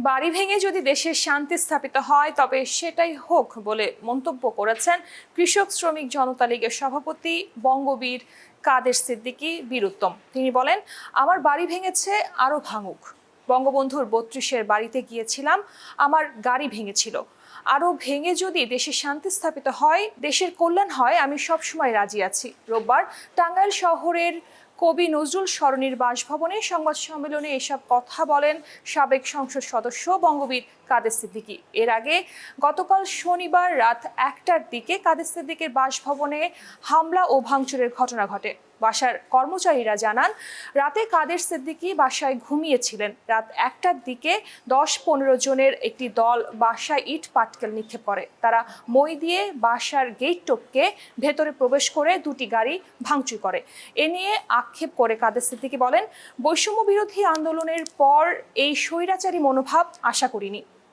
বাড়ি ভেঙে যদি দেশের শান্তি স্থাপিত হয় তবে সেটাই হোক বলে মন্তব্য করেছেন কৃষক শ্রমিক জনতা লীগের সভাপতি বঙ্গবীর কাদের সিদ্দিকী বীর উত্তম। তিনি বলেন, আমার বাড়ি ভেঙেছে, আরো ভাঙুক। বঙ্গবন্ধুর ৩২-এর বাড়িতে গিয়েছিলাম, আমার গাড়ি ভেঙেছিল। আরো ভেঙে যদি দেশে শান্তি স্থাপিত হয়, দেশের কল্যাণ হয়, আমি সবসময় রাজি আছি। রোববার টাঙ্গাইল শহরের কবি নজরুল সরণির বাসভবনে সংবাদ সম্মেলনে এসব কথা বলেন সাবেক সংসদ সদস্য বঙ্গবীর কাদের সিদ্দিকী। এর আগে গতকাল শনিবার রাত ১টার দিকে কাদের সিদ্দিকীর বাসভবনে হামলা ও ভাঙচুরের ঘটনা ঘটে। বাসার কর্মচারীরা জানান, রাতে কাদের সিদ্দিকী বাসায় ঘুমিয়েছিলেন। রাত ১টার দিকে ১০-১৫ জনের একটি দল বাসায় ইট পাটকেল নিক্ষেপ করে। তারা মই দিয়ে বাসার গেট টপকে ভেতরে প্রবেশ করে দুটি গাড়ি ভাঙচুর করে। এ নিয়ে আক্ষেপ করে কাদের সিদ্দিকী বলেন, বৈষম্য বিরোধী আন্দোলনের পর এই স্বৈরাচারী মনোভাব আশা করিনি।